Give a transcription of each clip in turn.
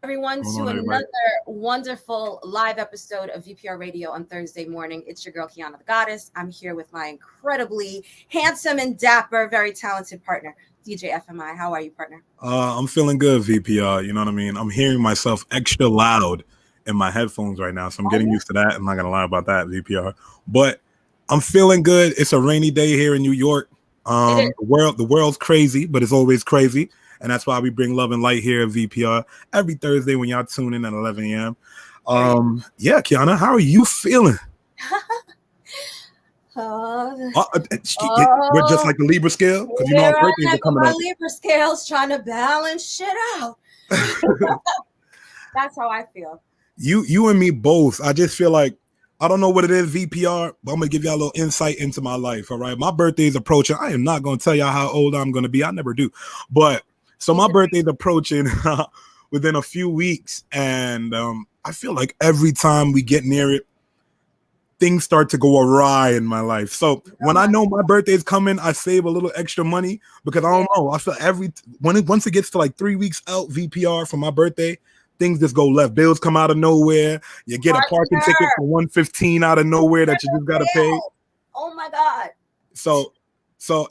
Everyone, Hold to on, everybody. another wonderful live episode of VPR Radio on Thursday morning. It's your girl, Qianathegoddess. I'm here with my incredibly handsome and dapper, very talented partner, DJ FMi. How are you, partner? I'm feeling good, VPR. You know what I mean? I'm hearing myself extra loud in my headphones right now, so I'm getting used to that. I'm not gonna lie about that, VPR. But I'm feeling good. It's a rainy day here in New York. The world's crazy, but it's always crazy, and that's why we bring love and light here at VPR every Thursday when y'all tune in at 11 a.m. Yeah, Kiana, how are you feeling? We're just like the Libra scale, because you know our birthdays are coming my up. Libra scale's trying to balance shit out. That's how I feel. You and me both. I just feel like, I don't know what it is, VPR, but I'm gonna give y'all a little insight into my life. All right, my birthday is approaching. I am not gonna tell y'all how old I'm gonna be. I never do, but so my birthday is approaching within a few weeks, and I feel like every time we get near it, things start to go awry in my life. So when I know my birthday is coming, I save a little extra money because I don't know. I feel once it gets to like 3 weeks out, VPR for my birthday, things just go left. Bills come out of nowhere. You get a parking ticket for $115 out of nowhere that you just gotta pay. Oh my God. So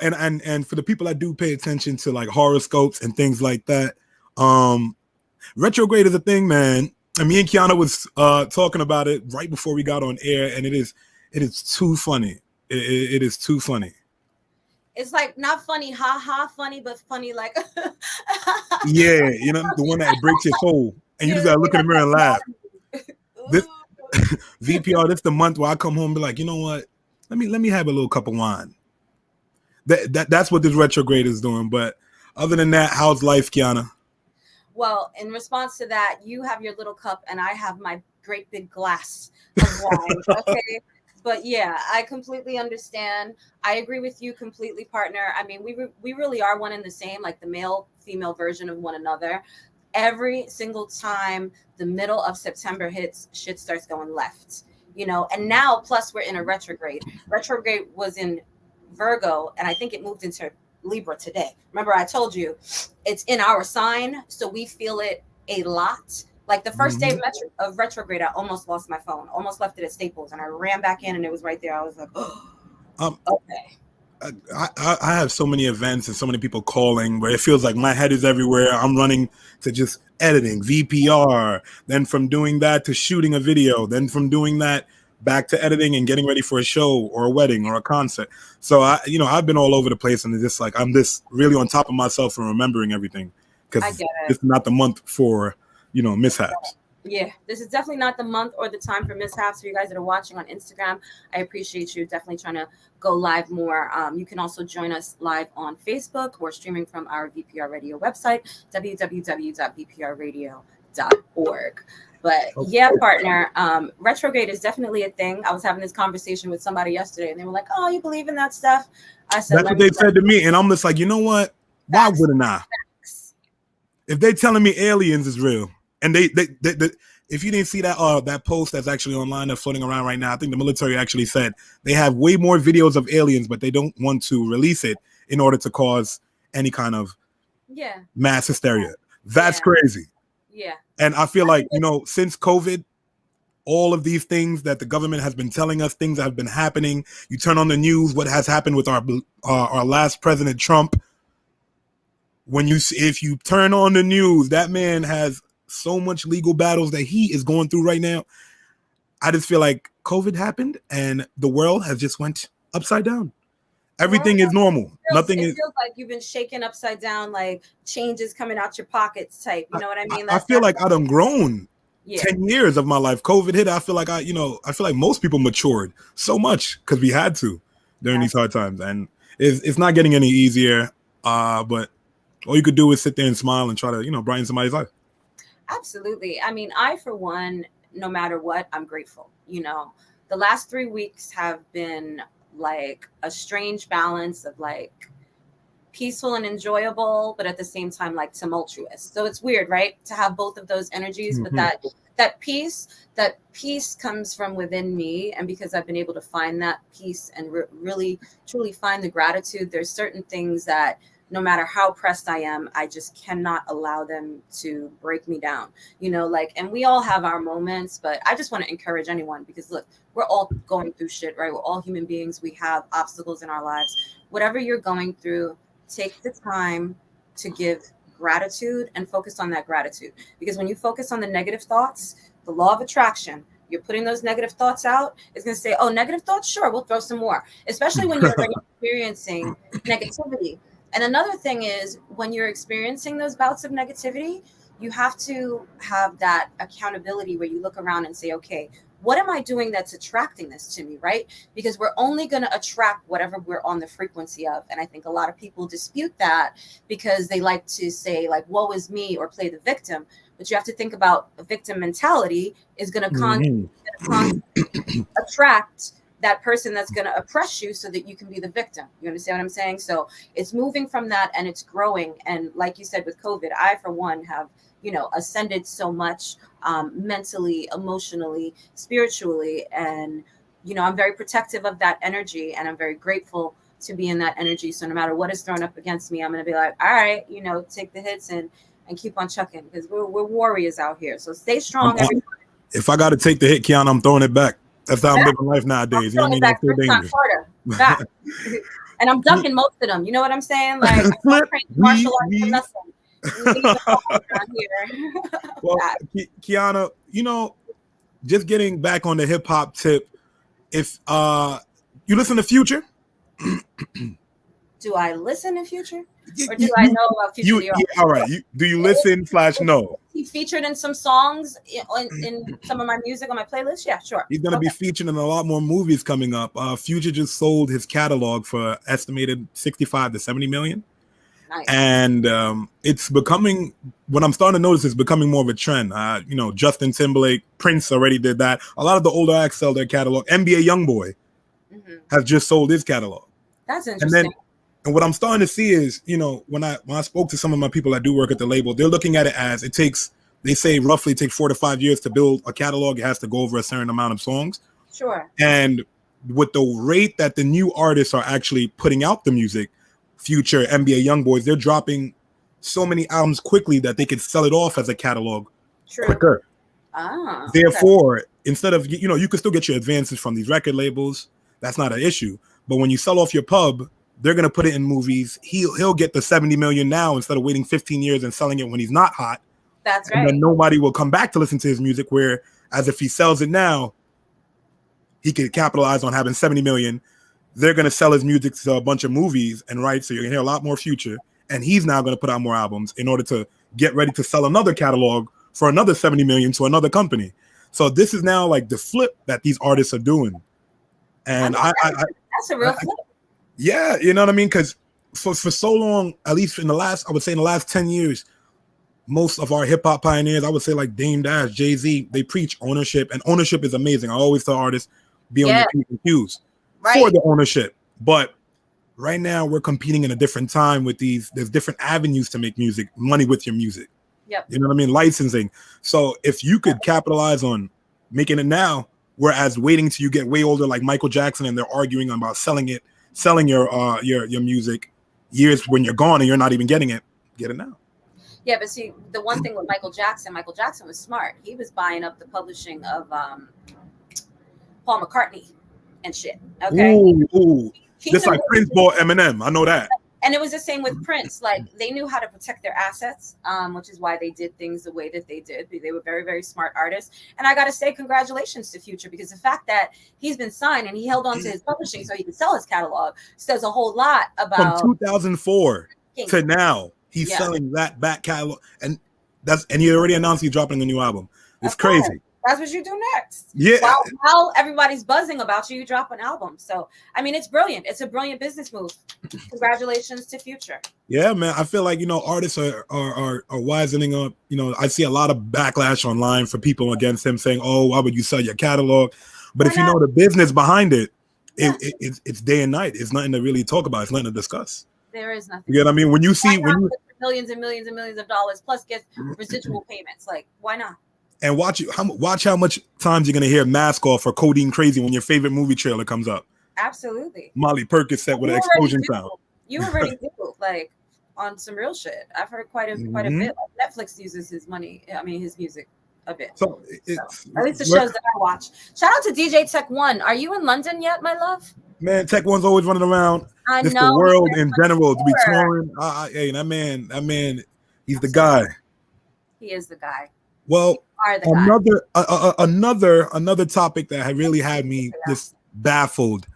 and for the people that do pay attention to like horoscopes and things like that, retrograde is a thing, man. And me and Kiana was talking about it right before we got on air, and it is too funny. It is too funny. It's like not funny, ha funny, but funny like yeah, you know, the one that breaks your soul, and you just gotta look in the mirror and laugh. This VPR, this the month where I come home and be like, you know what? Let me have a little cup of wine. That's what this retrograde is doing. But other than that, how's life, Kiana? Well, in response to that, you have your little cup and I have my great big glass of wine. Okay. But yeah, I completely understand. I agree with you completely, partner. I mean, we really are one and the same, like the male, female version of one another. Every single time the middle of September hits, shit starts going left, you know, and now plus we're in a retrograde. Retrograde was in Virgo, and I think it moved into Libra today. Remember, I told you it's in our sign, so we feel it a lot. Like the first day of retrograde, I almost lost my phone, almost left it at Staples, and I ran back in, and it was right there. I was like, oh, okay. I have so many events and so many people calling where it feels like my head is everywhere. I'm running to just editing, VPR, then from doing that to shooting a video, then from doing that back to editing and getting ready for a show or a wedding or a concert. So I've been all over the place, and it's just like I'm just really on top of myself and remembering everything because this is not the month for mishaps. Yeah, this is definitely not the month or the time for mishaps. For you guys that are watching on Instagram, I appreciate you definitely trying to go live more. You can also join us live on Facebook or streaming from our VPR Radio website, www.vprradio.org. But yeah, partner, retrograde is definitely a thing. I was having this conversation with somebody yesterday, and they were like, "Oh, you believe in that stuff?" I said, "That's what they said to me," and I'm just like, you know what? Why wouldn't I? If they're telling me aliens is real, and they if you didn't see that post that's actually online that's floating around right now, I think the military actually said they have way more videos of aliens, but they don't want to release it in order to cause any kind of mass hysteria. That's crazy. Yeah. And I feel like, since COVID, all of these things that the government has been telling us, things that have been happening, you turn on the news, what has happened with our last president, Trump. If you turn on the news, that man has so much legal battles that he is going through right now. I just feel like COVID happened and the world has just went upside down. Everything is normal. It feels like you've been shaken upside down, like changes coming out your pockets type. You know what I mean? I feel like I done grown 10 years of my life. COVID hit. I feel like I feel like most people matured so much because we had to during these hard times. And it's not getting any easier. But all you could do is sit there and smile and try to, brighten somebody's life. Absolutely. I mean, I, for one, no matter what, I'm grateful. The last 3 weeks have been like a strange balance of like peaceful and enjoyable, but at the same time like tumultuous. So it's weird, right, to have both of those energies. But that peace comes from within me, and because I've been able to find that peace and really truly find the gratitude, there's certain things that no matter how pressed I am, I just cannot allow them to break me down, like, and we all have our moments, but I just want to encourage anyone, because look, we're all going through shit, right? We're all human beings. We have obstacles in our lives. Whatever you're going through, take the time to give gratitude and focus on that gratitude, because when you focus on the negative thoughts, the law of attraction, you're putting those negative thoughts out, it's going to say, oh, negative thoughts, sure, we'll throw some more, especially when you're experiencing negativity. And another thing is, when you're experiencing those bouts of negativity, you have to have that accountability where you look around and say, okay, what am I doing that's attracting this to me, right? Because we're only going to attract whatever we're on the frequency of. And I think a lot of people dispute that because they like to say, like, woe is me, or play the victim. But you have to think about a victim mentality is going to attract that person that's going to oppress you so that you can be the victim. You understand what I'm saying? So it's moving from that, and it's growing. And like you said, with COVID, I, for one, have, ascended so much, mentally, emotionally, spiritually. And, I'm very protective of that energy, and I'm very grateful to be in that energy. So no matter what is thrown up against me, I'm going to be like, all right, take the hits and keep on chucking, because we're warriors out here. So stay strong. If I got to take the hit, Qiana, I'm throwing it back. That's how I'm living life nowadays. You know what I mean? That's back. And I'm ducking most of them. You know what I'm saying? Like, I'm trained martial arts for nothing. Well, Qiana, just getting back on the hip hop tip, if you listen to Future. Do I listen to Future? Or do I know about Future? All right. Do you listen / no? He featured in some songs in some of my music on my playlist. Yeah, sure. He's going to be featured in a lot more movies coming up. Future just sold his catalog for estimated 65 to 70 million. Nice. And it's becoming, what I'm starting to notice is becoming more of a trend. Justin Timberlake, Prince already did that. A lot of the older acts sell their catalog. NBA Youngboy has just sold his catalog. That's interesting. And what I'm starting to see is, when I spoke to some of my people that do work at the label, they're looking at it as they say roughly take 4 to 5 years to build a catalog. It has to go over a certain amount of songs. Sure. And with the rate that the new artists are actually putting out the music, Future, NBA Youngboys, they're dropping so many albums quickly that they could sell it off as a catalog quicker. Therefore, instead of, you can still get your advances from these record labels. That's not an issue. But when you sell off your pub, they're going to put it in movies. He'll get the 70 million now instead of waiting 15 years and selling it when he's not hot. That's right. And then nobody will come back to listen to his music, whereas if he sells it now, he could capitalize on having 70 million. They're going to sell his music to a bunch of movies and rights. So you're going to hear a lot more Future. And he's now going to put out more albums in order to get ready to sell another catalog for another 70 million to another company. So this is now like the flip that these artists are doing. And that's a real flip. Yeah, you know what I mean? Because for so long, at least in the last 10 years, most of our hip hop pioneers, I would say like Dame Dash, Jay-Z, they preach ownership, and ownership is amazing. I always tell artists, be on your P's and Q's for the ownership. But right now, we're competing in a different time with there's different avenues to make music, money with your music. Yep. You know what I mean? Licensing. So if you could capitalize on making it now, whereas waiting till you get way older, like Michael Jackson, and they're arguing about selling your music years when you're gone and you're not even getting it, get it now. Yeah, but see, the one thing with Michael Jackson was smart. He was buying up the publishing of Paul McCartney and shit. Okay. Ooh. Just like Prince bought Eminem. I know that. And it was the same with Prince. Like, they knew how to protect their assets, which is why they did things the way that they did. They were very, very smart artists. And I got to say congratulations to Future, because the fact that he's been signed and he held on to his publishing so he could sell his catalog says a whole lot about. From 2004 to now, he's selling that back catalog. And he already announced he's dropping a new album. It's crazy. That's what you do next. Yeah. While everybody's buzzing about you, you drop an album. So, I mean, it's brilliant. It's a brilliant business move. Congratulations to Future. Yeah, man. I feel like, artists are wisening up. I see a lot of backlash online for people against him saying, oh, why would you sell your catalog? But if you know the business behind it, it's day and night. It's nothing to really talk about. It's nothing to discuss. There is nothing. You know what I mean? When you see millions and millions and millions of dollars plus get residual payments, like, why not? And watch how much times you're gonna hear "Mask Off" or "Codeine Crazy" when your favorite movie trailer comes up. Absolutely. Molly Perkins set with an explosion sound. You already do. Like, on some real shit. I've heard quite a Mhm. bit. Like Netflix uses his music a bit. So So it's at least the shows that I watch. Shout out to DJ Tech One. Are you in London yet, my love? man, Tech One's always running around. I Just the know he's world been in on general to be tour. touring. Hey, that man, he's the Absolutely. guy. He is the guy. Well, You are the guy. another topic that had really had me just baffled.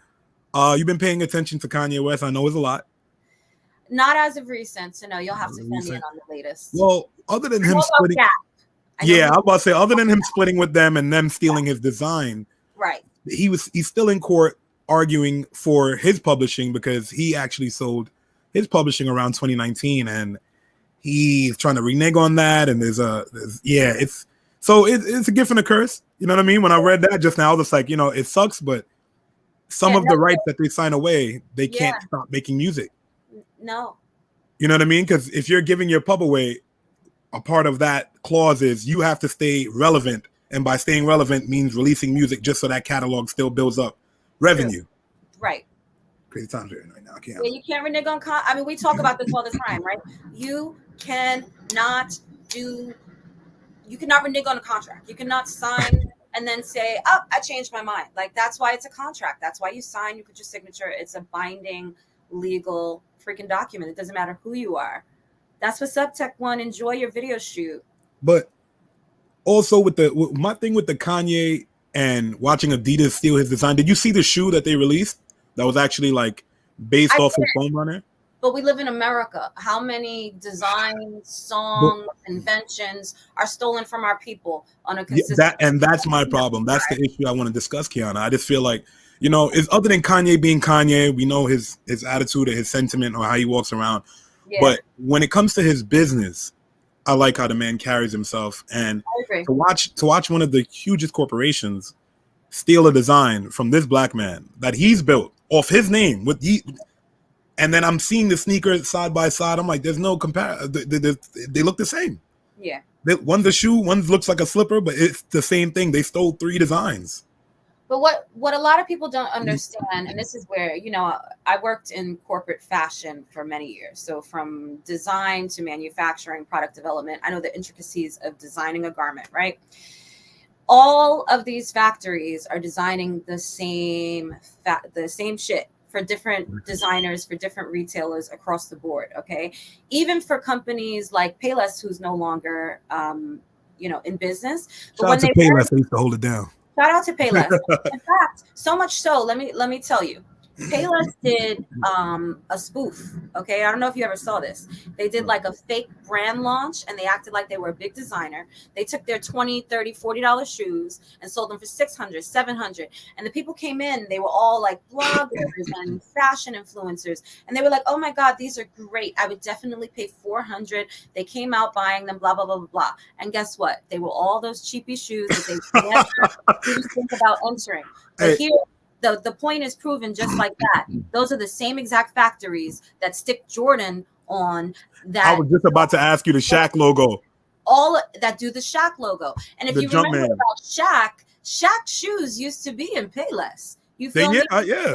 You've been paying attention to Kanye West. I know it's a lot. Not as of recent, so no, you'll have to fill me in on the latest. Well, other than I him know about splitting, Gap. yeah, I was about to say, other than him splitting with them and them stealing his design, Right. he's still in court arguing for his publishing because he actually sold his publishing around 2019, and he's trying to renege on that. And it's a gift and a curse. You know what I mean? When I read that just now, I was like, it sucks, but some of the rights that they sign away, they can't stop making music. No. You know what I mean? Because if you're giving your pub away, a part of that clause is you have to stay relevant. And by staying relevant means releasing music just so that catalog still builds up revenue. Right. Crazy times right now. I can't. Yeah, you can't renege on we talk about this all the time, right? You cannot renege on a contract. You cannot sign and then say, oh, I changed my mind. Like, that's why it's a contract. That's why you sign, you put your signature. It's a binding, legal freaking document. It doesn't matter who you are. That's what's up, Tech One. Enjoy your video shoot. But also with my thing with the Kanye and watching Adidas steal his design, did you see the shoe that they released that was actually like based off his foam runner? But we live in America. How many designs, songs, inventions are stolen from our people on a consistent and that's my problem. That's the issue I want to discuss, Qiana. I just feel like, is other than Kanye being Kanye, we know his attitude or his sentiment or how he walks around. Yeah. But when it comes to his business, I like how the man carries himself. And to watch one of the hugest corporations steal a design from this black man that he's built off his name and then I'm seeing the sneakers side by side. I'm like, there's no comparison. They look the same. Yeah. One's a shoe, one looks like a slipper, but it's the same thing. They stole 3 designs. But what a lot of people don't understand, and this is where, I worked in corporate fashion for many years. So from design to manufacturing, product development, I know the intricacies of designing a garment, right? All of these factories are designing the same shit for different designers, for different retailers across the board. Okay. Even for companies like Payless, who's no longer, in business. Shout out to Payless. They used to hold it down. Shout out to Payless. In fact, so much so, let me tell you, Payless did a spoof. Okay, I don't know if you ever saw this. They did like a fake brand launch, and they acted like they were a big designer. They took their $20, $30, $40 shoes and sold them for $600, $700. And the people came in, they were all like bloggers and fashion influencers, and they were like, "Oh my God, these are great. I would definitely pay $400." They came out buying them, blah blah blah blah blah. And guess what? They were all those cheapy shoes that they didn't think about entering. But here. The point is proven just like that. Those are the same exact factories that stick Jordan on that. I was just about to ask you the Shaq logo. All that do the Shaq logo. And if you remember about Shaq shoes used to be in Payless. You feel me? Yeah.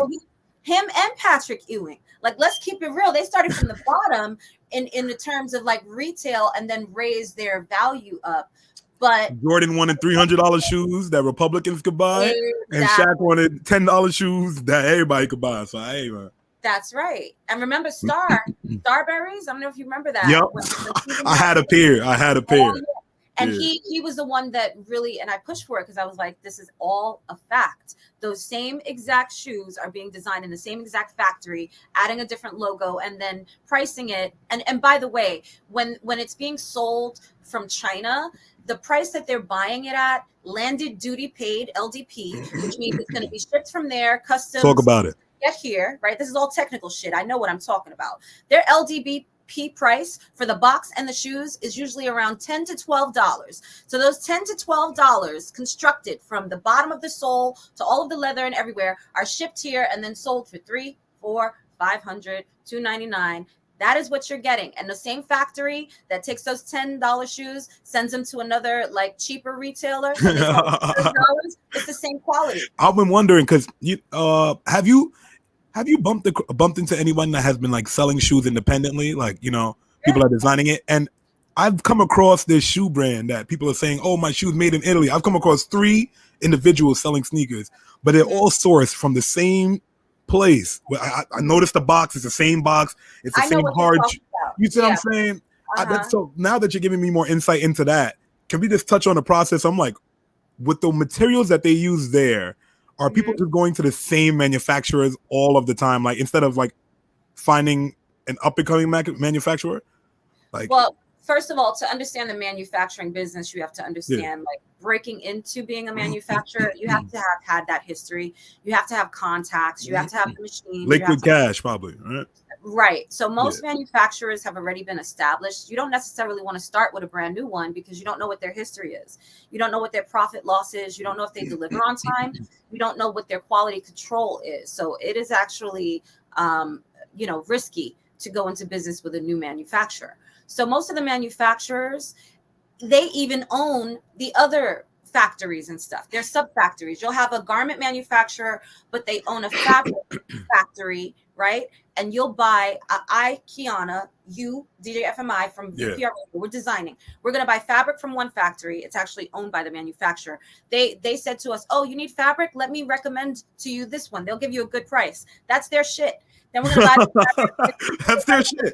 Him and Patrick Ewing. Like, let's keep it real. They started from the bottom in the terms of like retail and then raised their value up. But Jordan wanted $300 shoes that Republicans could buy, and Shaq wanted $10 shoes that everybody could buy. So, hey, man. That's right. And remember Starberries? I don't know if you remember that. Yep. I had a pair. Oh, yeah. And he was the one that really, and I pushed for it because I was like, this is all a fact. Those same exact shoes are being designed in the same exact factory, adding a different logo and then pricing it. And by the way, when it's being sold from China, the price that they're buying it at, landed duty paid, LDP, which means it's going to be shipped from there, customs. Talk about it. Get here, right? This is all technical shit. I know what I'm talking about. Their LDP price for the box and the shoes is usually around $10 to $12. So those $10 to $12 constructed from the bottom of the sole to all of the leather and everywhere are shipped here and then sold for $300, $400, $500, $299. That is what you're getting. And the same factory that takes those $10 shoes, sends them to another like cheaper retailer. It's the same quality. I've been wondering because have you bumped into anyone that has been like selling shoes independently? Like, people are designing it. And I've come across this shoe brand that people are saying, oh, my shoe's made in Italy. I've come across 3 individuals selling sneakers, but they're all sourced from the same place. I noticed the box. It's the same box. It's the I know same what you're hard. talking about. You see what I'm saying? So now that you're giving me more insight into that, can we just touch on the process? I'm like, with the materials that they use there, are people just going to the same manufacturers all of the time? Like, instead of like finding an up and coming manufacturer? Like, well, first of all, to understand the manufacturing business, you have to understand like breaking into being a manufacturer. You have to have had that history. You have to have contacts. You have to have the machine. Liquid cash, probably, right? Right. So most manufacturers have already been established. You don't necessarily want to start with a brand new one because you don't know what their history is. You don't know what their profit loss is. You don't know if they deliver on time. You don't know what their quality control is. So it is actually, risky to go into business with a new manufacturer. So most of the manufacturers, they even own the other factories and stuff. They're sub factories. You'll have a garment manufacturer, but they own a fabric factory, right? And you'll buy Kiana, you, DJ FMi from VPR. We're designing. We're going to buy fabric from one factory. It's actually owned by the manufacturer. They said to us, oh, you need fabric? Let me recommend to you this one. They'll give you a good price. That's their shit. Then we're going to buy fabric. That's their shit.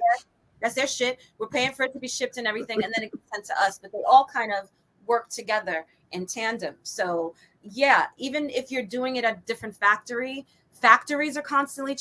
That's their shit. We're paying for it to be shipped and everything, and then it gets sent to us. But they all kind of work together in tandem. So yeah, even if you're doing it at a different factories are constantly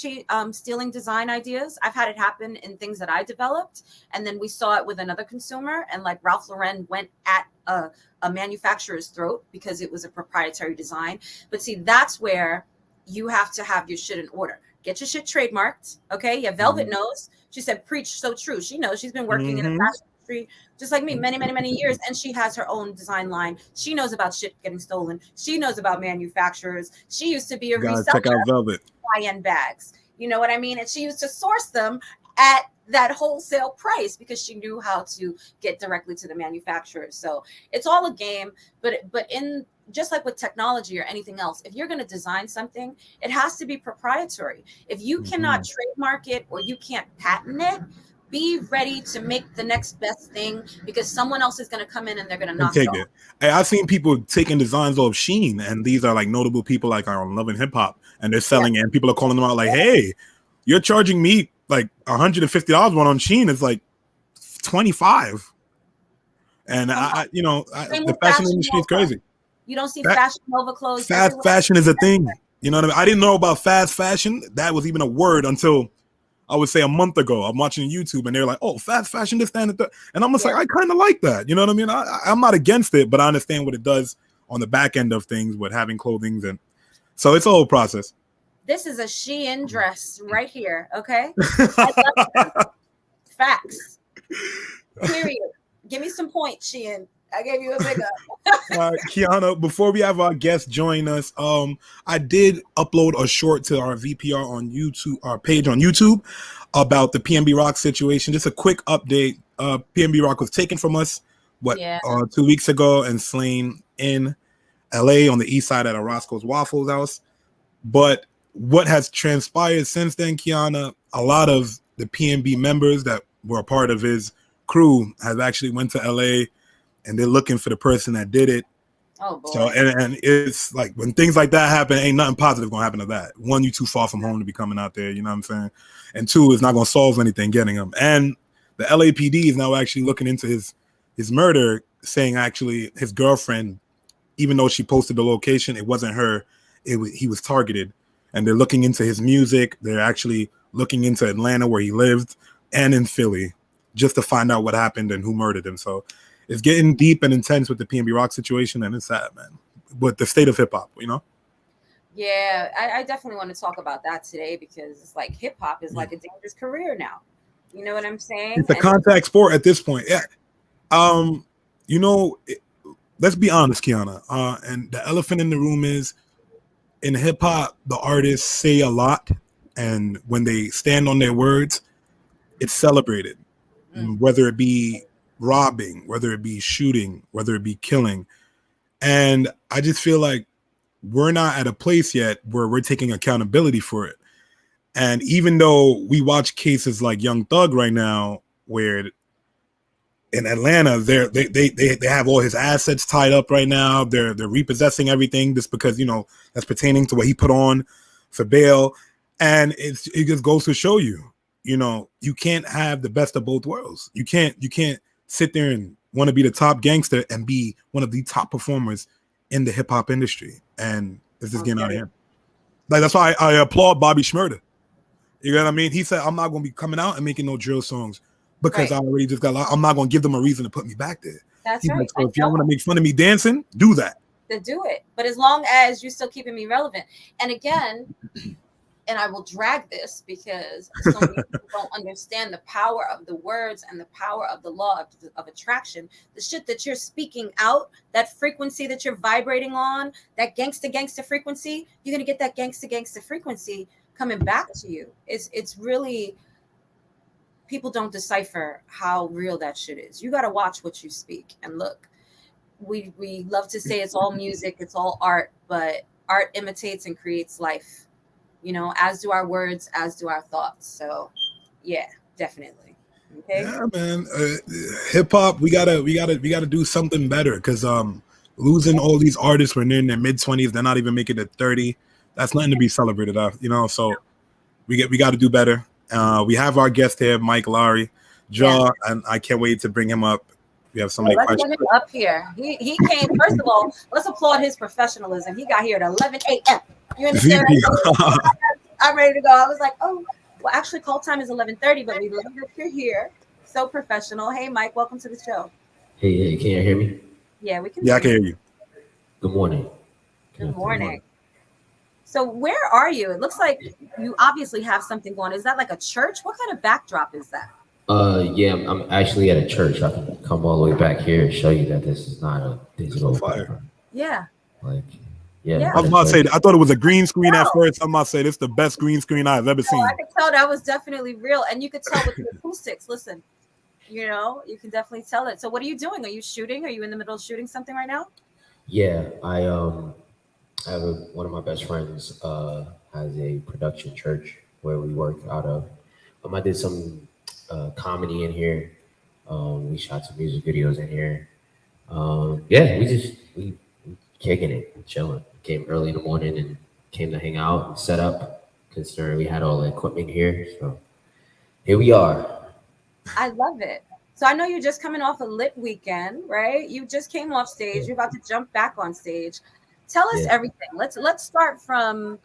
stealing design ideas. I've had it happen in things that I developed, and then we saw it with another consumer, and like Ralph Lauren went at a manufacturer's throat because it was a proprietary design. But see, that's where you have to have your shit in order. Get your shit trademarked, okay? Yeah, Velvet knows. She said, preach, so true. She knows. She's been working in the fashion industry just like me many, many, many years, and she has her own design line. She knows about shit getting stolen. She knows about manufacturers. She used to be a reseller check out Velvet high-end bags. You know what I mean? And she used to source them at that wholesale price because she knew how to get directly to the manufacturers. So it's all a game, but in just like with technology or anything else, if you're going to design something, it has to be proprietary. If you cannot trademark it or you can't patent it, be ready to make the next best thing because someone else is going to come in and they're going to knock it off. Hey, I've seen people taking designs off Shein, and these are like notable people like are on Love and Hip Hop, and they're selling it, and people are calling them out like, hey, you're charging me like $150 one on Shein is like $25. And the fashion industry is crazy. You don't see Fashion Nova clothes. Fast fashion is a thing. You know what I mean? I didn't know about fast fashion. That was even a word until I would say a month ago. I'm watching YouTube and they're like, oh, fast fashion, this, that, and that. And I'm just like, I kind of like that. You know what I mean? I'm not against it, but I understand what it does on the back end of things with having clothing. And so it's a whole process. This is a Shein dress right here. Okay. Facts. Period. Give me some points, Shein. I gave you a big up. Kiana, before we have our guest join us, I did upload a short to our VPR on YouTube, our page on YouTube, about the PNB Rock situation. Just a quick update. PNB Rock was taken from us 2 weeks ago and slain in LA on the east side at a Roscoe's Waffles house. But what has transpired since then, Kiana, a lot of the PNB members that were a part of his crew have actually went to LA. And they're looking for the person that did it. Oh boy! So and it's like when things like that happen, ain't nothing positive gonna happen to that. One, you too far from home to be coming out there. You know what I'm saying? And two, it's not gonna solve anything getting him. And the LAPD is now actually looking into his murder, saying actually his girlfriend, even though she posted the location, it wasn't her. He was targeted. And they're looking into his music. They're actually looking into Atlanta where he lived and in Philly, just to find out what happened and who murdered him. So it's getting deep and intense with the PNB Rock situation, and it's sad, man. With the state of hip hop, you know? Yeah, I definitely want to talk about that today because it's like hip hop is like a dangerous career now. You know what I'm saying? It's a contact sport at this point. Yeah. Let's be honest, Kiana. And the elephant in the room is in hip hop, the artists say a lot, and when they stand on their words, it's celebrated, whether it be robbing, whether it be shooting, whether it be killing. And I just feel like we're not at a place yet where we're taking accountability for it. And even though we watch cases like Young Thug right now, where in Atlanta, they have all his assets tied up right now. They're repossessing everything just because, you know, that's pertaining to what he put on for bail. And it just goes to show you, you know, you can't have the best of both worlds. You can't sit there and want to be the top gangster and be one of the top performers in the hip hop industry. And it's just getting out of hand. Like, that's why I applaud Bobby Shmurda. You know what I mean? He said, I'm not going to be coming out and making no drill songs because I already just got, I'm not going to give them a reason to put me back there. That's right. Like, so if y'all want to make fun of me dancing, do that. To do it. But as long as you're still keeping me relevant. And again, and I will drag this because so many people don't understand the power of the words and the power of the law of attraction. The shit that you're speaking out, that frequency that you're vibrating on, that gangsta frequency, you're going to get that gangsta frequency coming back to you. It's really, people don't decipher how real that shit is. You got to watch what you speak. And look, we love to say it's all music, it's all art, but art imitates and creates life, you know, as do our words, as do our thoughts. So yeah, definitely. Okay. Yeah, man. Hip hop, we gotta do something better, because losing all these artists when they're in their mid-20s, they're not even making it 30. That's nothing to be celebrated of, you know. So we got to do better. We have our guest here, Mike Lowry, and I can't wait to bring him up. We have so many questions. Let's get him up here. He came. First of all, let's applaud his professionalism. He got here at 11 a.m. You understand? I'm ready to go. I was like, oh, well, actually, call time is 11:30, but we love that you're here. So professional. Hey, Mike, welcome to the show. Hey, can you hear me? Yeah, we can. Yeah, I can hear you. Good morning. Good morning. So where are you? It looks like you obviously have something going. Is that like a church? What kind of backdrop is that? Yeah, I'm actually at a church. I can come all the way back here and show you that this is not a digital fire. Yeah. Like, yeah. I was about to say, I thought it was a green screen at first. I'm about to say this is the best green screen I've ever seen. I could tell that was definitely real, and you could tell with the acoustics. Listen, you know, you can definitely tell it. So, what are you doing? Are you shooting? Are you in the middle of shooting something right now? Yeah, I have one of my best friends has a production church where we work out of. I did some comedy in here. We shot some music videos in here. Yeah, we kicking it, chilling. Came early in the morning and came to hang out and set up, considering we had all the equipment here. So here we are. I love it. So I know you're just coming off a lit weekend, right? You just came off stage. You're about to jump back on stage. Tell us everything. Let's start from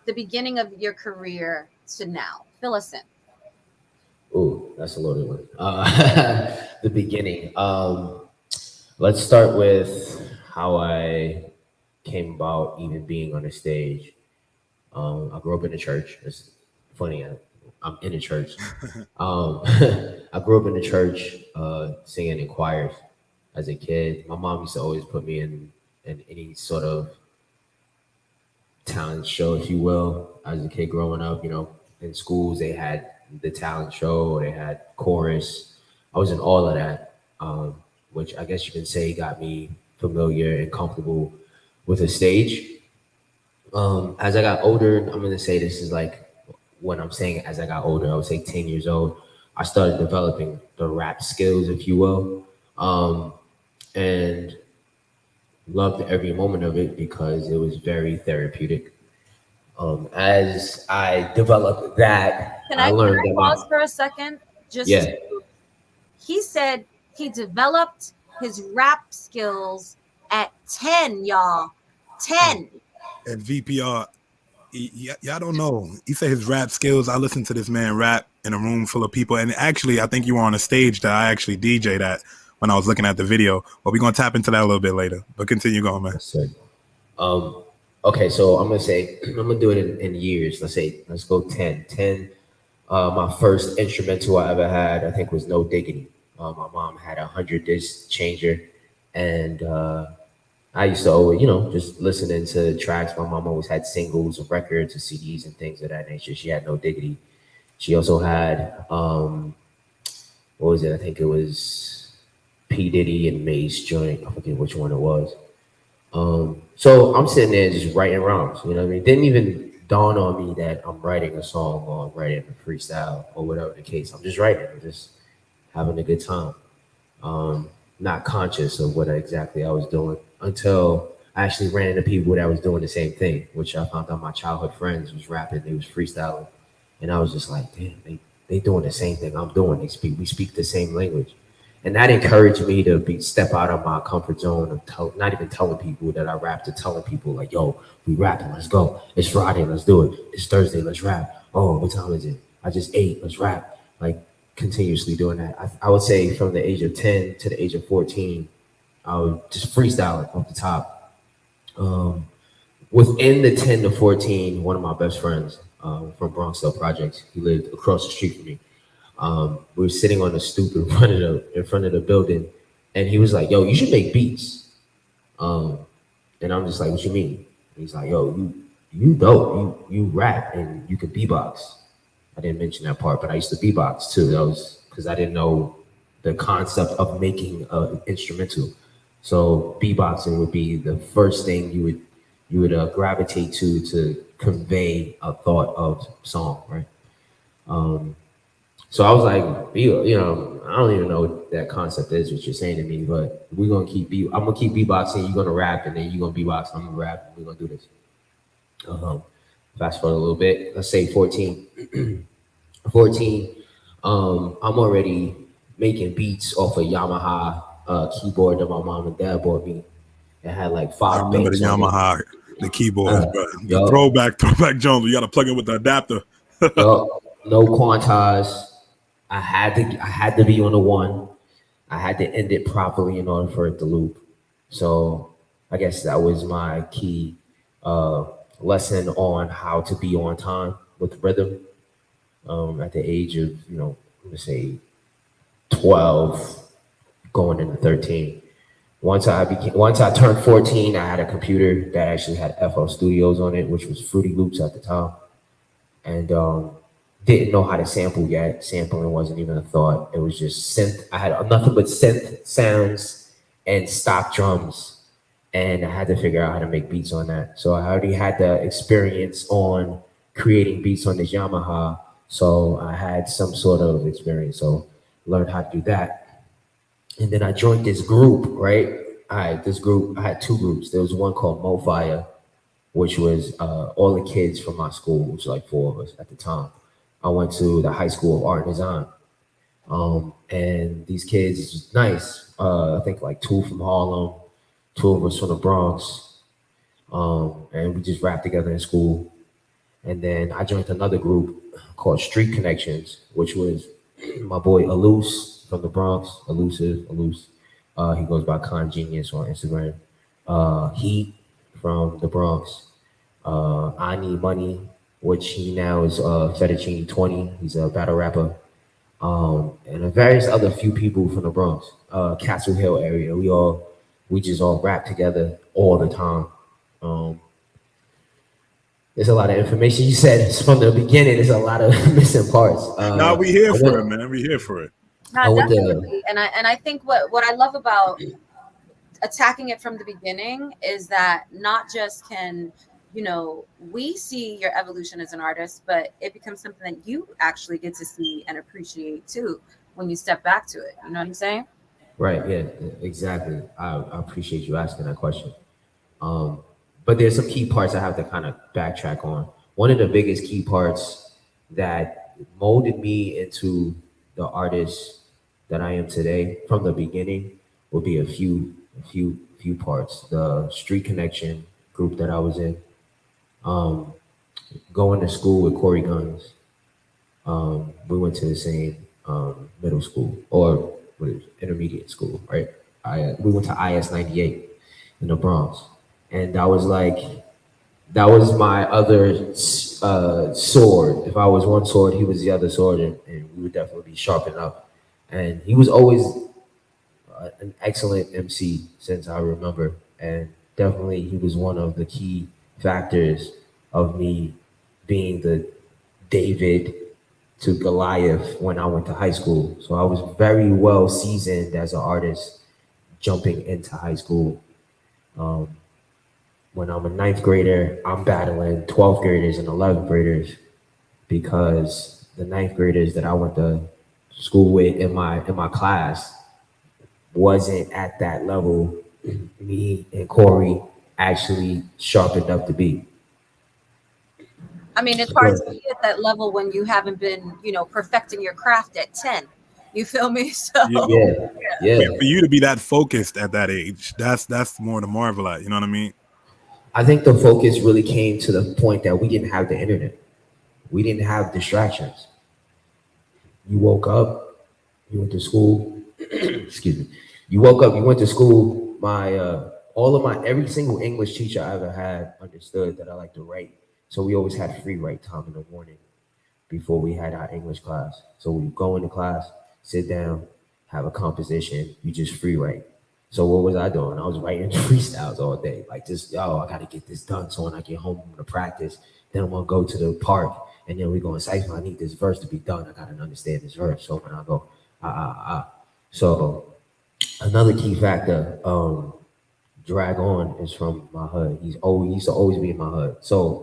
the beginning of your career to now. Fill us in. Oh, that's a loaded one. The beginning. Let's start with how I came about even being on the stage. I grew up in the church. It's funny. I'm in a church. I grew up in the church, singing in choirs as a kid. My mom used to always put me in any sort of talent show, if you will, as a kid growing up. You know, in schools they had the talent show, they had chorus. I was in all of that, which I guess you can say got me familiar and comfortable with a stage. As I got older, I'm gonna say this is like when I'm saying as I got older, I would say 10 years old, I started developing the rap skills, if you will, and loved every moment of it because it was very therapeutic. As I developed that, I learned can I pause for a second? He said he developed his rap skills at 10, y'all. 10. At VPR. Y'all don't know. He said his rap skills. I listened to this man rap in a room full of people. And actually, I think you were on a stage that I actually DJ'd at when I was looking at the video. But we're going to tap into that a little bit later. But continue going, man. Okay, so I'm going to do it in years. Let's go 10. 10, my first instrumental I ever had, I think, was No Diggity. My mom had a 100 disc changer. And I used to always, just listening to tracks. My mom always had singles of records and CDs and things of that nature. She had No Diggity. She also had, what was it? I think it was P. Diddy and Mace joint. I forget which one it was. So I'm sitting there just writing rhymes, you know what I mean? Didn't even dawn on me that I'm writing a song or I'm writing a freestyle or whatever the case. I'm just writing, I'm just having a good time. Not conscious of what exactly I was doing until I actually ran into people that was doing the same thing, which I found out my childhood friends was rapping, they was freestyling. And I was just like, damn, they doing the same thing I'm doing. We speak the same language. And that encouraged me to step out of my comfort zone of not even telling people that I rap, to telling people like, yo, we rapping, let's go. It's Friday, let's do it. It's Thursday, let's rap. Oh, what time is it? I just ate, let's rap. Like continuously doing that. I would say from the age of 10 to the age of 14, I was just freestyling off the top. Within the 10 to 14, one of my best friends from Bronxdale Projects, he lived across the street from me. We were sitting on the stoop in front of the building, and he was like, "Yo, you should make beats." And I'm just like, "What you mean?" And he's like, "Yo, you dope. You rap and you can beatbox." I didn't mention that part, but I used to beatbox too. That was because I didn't know the concept of making an instrumental. So beatboxing would be the first thing you would gravitate to convey a thought of song, right? So I was like, you know, I don't even know what that concept is, what you're saying to me, but I'm gonna keep beatboxing, you're gonna rap, and then you're gonna beatbox, I'm gonna rap, and we're gonna do this. Fast forward a little bit, let's say 14. 14, I'm already making beats off a Yamaha keyboard that my mom and dad bought me. It had like I five remember the banks on it. Yamaha, the keyboards, bro. The Yo. throwback Jones. You got to plug it with the adapter. No quantize. I had to be on the one. I had to end it properly in order for it to loop. So I guess that was my key lesson on how to be on time with rhythm. At the age of, you know, let's say 12, going into 13. Once I turned 14, I had a computer that actually had FL Studios on it, which was Fruity Loops at the time, and didn't know how to sample yet. Sampling wasn't even a thought. It was just synth. I had nothing but synth sounds and stock drums, and I had to figure out how to make beats on that. So I already had the experience on creating beats on this Yamaha, so I had some sort of experience. So learned how to do that. And then I joined this group, right? I had two groups. There was one called Mo Fire, which was all the kids from my school, which was like 4 of us at the time. I went to the High School of Art and Design. And these kids was nice. I think like 2 from Harlem, 2 of us from the Bronx. And we just rapped together in school. And then I joined another group called Street Connections, which was my boy Alus from the Bronx, Elusive. He goes by Con Genius on Instagram. Heat from the Bronx. I Need Money, which he now is Fettuccine 20. He's a battle rapper. And various other few people from the Bronx, Castle Hill area. We just all rap together all the time. There's a lot of information. You said from the beginning, there's a lot of missing parts. Now we here for it, man. We here for it. No, definitely. And I think what I love about attacking it from the beginning is that not just can, you know, we see your evolution as an artist, but it becomes something that you actually get to see and appreciate too when you step back to it. You know what I'm saying? Right. Yeah, exactly. I appreciate you asking that question. But there's some key parts I have to kind of backtrack on. One of the biggest key parts that molded me into the artist that I am today from the beginning would be a few parts. The Street Connection group that I was in, going to school with Corey Guns. We went to the same middle school or intermediate school, right? We went to IS 98 in the Bronx. And that was my other sword. If I was one sword, he was the other sword, and we would definitely be sharpened up. And he was always an excellent MC since I remember. And definitely he was one of the key factors of me being the David to Goliath when I went to high school. So I was very well seasoned as an artist jumping into high school. when I'm a ninth grader, I'm battling 12th graders and 11th graders because the ninth graders that I went to school with in my class wasn't at that level me and Corey actually sharpened up to be. I mean, it's hard to be at that level when you haven't been, perfecting your craft at 10. You feel me? So Yeah. Yeah, yeah. For you to be that focused at that age, that's more to marvel at. You know what I mean? I think the focus really came to the point that we didn't have the internet. We didn't have distractions. You woke up, you went to school. Excuse me. You woke up, you went to school. Every single English teacher I ever had understood that I like to write. So we always had free write time in the morning before we had our English class. So we go into class, sit down, have a composition, you just free write. So what was I doing? I was writing freestyles all day. Like just, I gotta get this done. So when I get home, I'm gonna practice. Then I'm gonna go to the park and then we're going to cipher. I need this verse to be done. I gotta understand this verse. So when I go, So another key factor, drag on is from my hood. He used to always be in my hood. So